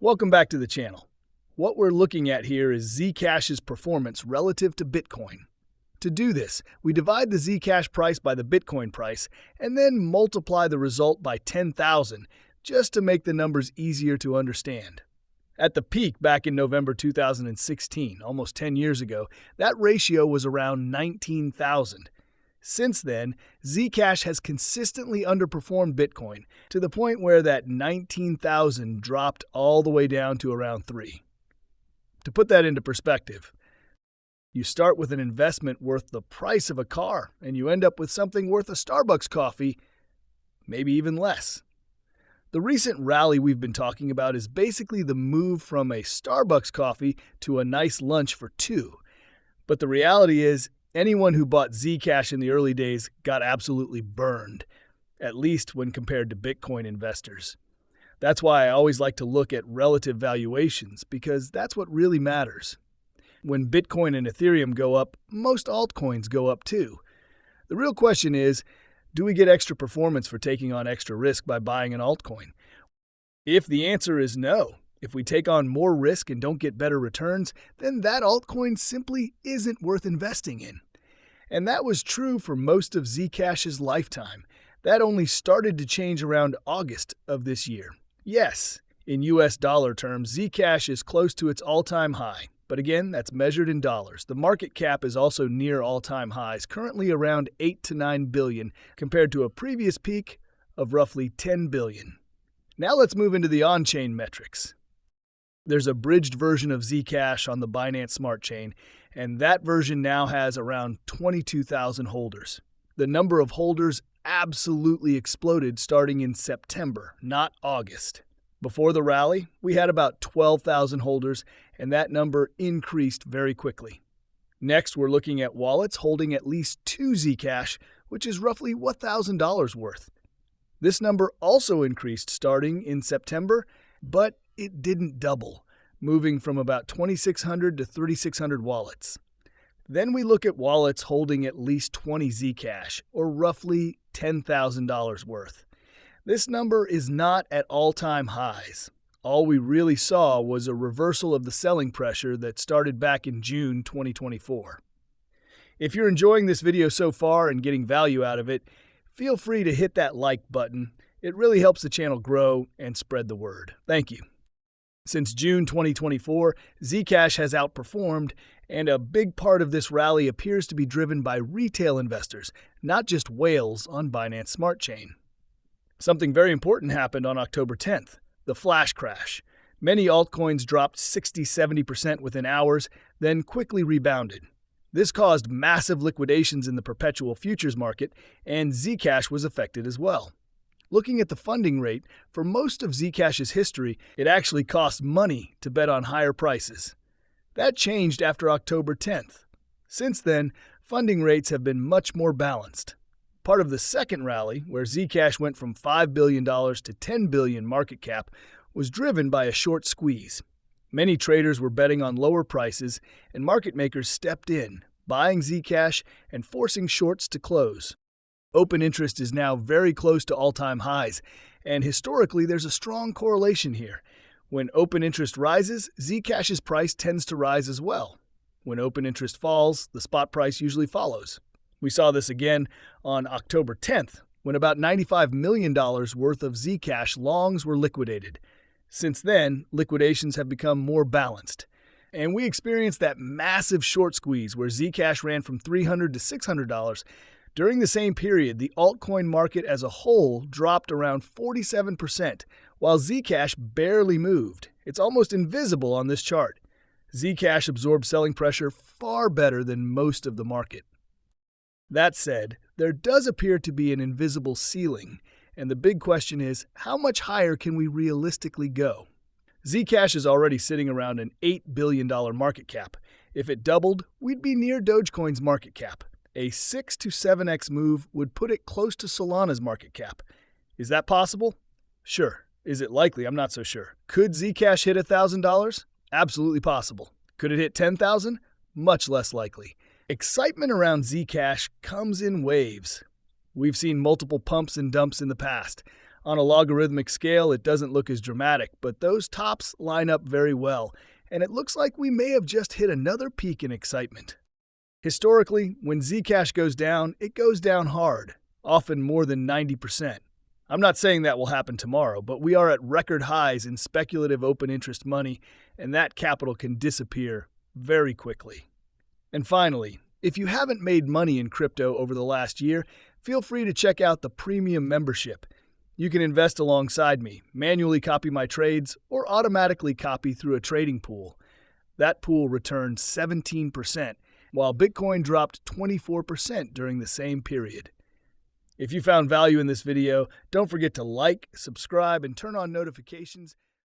Welcome back to the channel. What we're looking at here is Zcash's performance relative to Bitcoin. To do this, we divide the Zcash price by the Bitcoin price and then multiply the result by 10,000 just to make the numbers easier to understand. At the peak back in November 2016, almost 10 years ago, that ratio was around 19,000. Since then, Zcash has consistently underperformed Bitcoin to the point where that 19,000 dropped all the way down to around 3. To put that into perspective, you start with an investment worth the price of a car, and you end up with something worth a Starbucks coffee, maybe even less. The recent rally we've been talking about is basically the move from a Starbucks coffee to a nice lunch for two. But the reality is, anyone who bought Zcash in the early days got absolutely burned, at least when compared to Bitcoin investors. That's why I always like to look at relative valuations, because that's what really matters. When Bitcoin and Ethereum go up, most altcoins go up too. The real question is, do we get extra performance for taking on extra risk by buying an altcoin? If the answer is no, if we take on more risk and don't get better returns, then that altcoin simply isn't worth investing in. And that was true for most of Zcash's lifetime. That only started to change around August of this year. Yes, in US dollar terms, Zcash is close to its all-time high. But again, that's measured in dollars. The market cap is also near all-time highs, currently around 8 to 9 billion, compared to a previous peak of roughly 10 billion. Now let's move into the on-chain metrics. There's a bridged version of Zcash on the Binance Smart Chain, and that version now has around 22,000 holders. The number of holders absolutely exploded starting in September, not August. Before the rally, we had about 12,000 holders, and that number increased very quickly. Next, we're looking at wallets holding at least 2 Zcash, which is roughly $1,000 worth. This number also increased starting in September, but it didn't double, moving from about 2,600 to 3,600 wallets. Then we look at wallets holding at least 20 Zcash, or roughly $10,000 worth. This number is not at all-time highs. All we really saw was a reversal of the selling pressure that started back in June 2024. If you're enjoying this video so far and getting value out of it, feel free to hit that like button. It really helps the channel grow and spread the word. Thank you. Since June 2024, Zcash has outperformed, and a big part of this rally appears to be driven by retail investors, not just whales on Binance Smart Chain. Something very important happened on October 10th, the flash crash. Many altcoins dropped 60-70% within hours, then quickly rebounded. This caused massive liquidations in the perpetual futures market, and Zcash was affected as well. Looking at the funding rate, for most of Zcash's history, it actually cost money to bet on higher prices. That changed after October 10th. Since then, funding rates have been much more balanced. Part of the second rally, where Zcash went from $5 billion to $10 billion market cap, was driven by a short squeeze. Many traders were betting on lower prices, and market makers stepped in, buying Zcash and forcing shorts to close. Open interest is now very close to all-time highs, and historically there's a strong correlation here. When open interest rises, Zcash's price tends to rise as well. When open interest falls, the spot price usually follows. We saw this again on October 10th, when about $95 million worth of Zcash longs were liquidated. Since then, liquidations have become more balanced. And we experienced that massive short squeeze where Zcash ran from $300 to $600. During the same period, the altcoin market as a whole dropped around 47%, while Zcash barely moved. It's almost invisible on this chart. Zcash absorbed selling pressure far better than most of the market. That said, there does appear to be an invisible ceiling, and the big question is, how much higher can we realistically go? Zcash is already sitting around an $8 billion market cap. If it doubled, we'd be near Dogecoin's market cap. A 6 to 7x move would put it close to Solana's market cap. Is that possible? Sure. Is it likely? I'm not so sure. Could Zcash hit $1,000? Absolutely possible. Could it hit $10,000? Much less likely. Excitement around Zcash comes in waves. We've seen multiple pumps and dumps in the past. On a logarithmic scale, it doesn't look as dramatic, but those tops line up very well, and it looks like we may have just hit another peak in excitement. Historically, when Zcash goes down, it goes down hard, often more than 90%. I'm not saying that will happen tomorrow, but we are at record highs in speculative open interest money, and that capital can disappear very quickly. And finally, if you haven't made money in crypto over the last year, feel free to check out the premium membership. You can invest alongside me, manually copy my trades, or automatically copy through a trading pool. That pool returned 17%, while Bitcoin dropped 24% during the same period. If you found value in this video, don't forget to like, subscribe, and turn on notifications.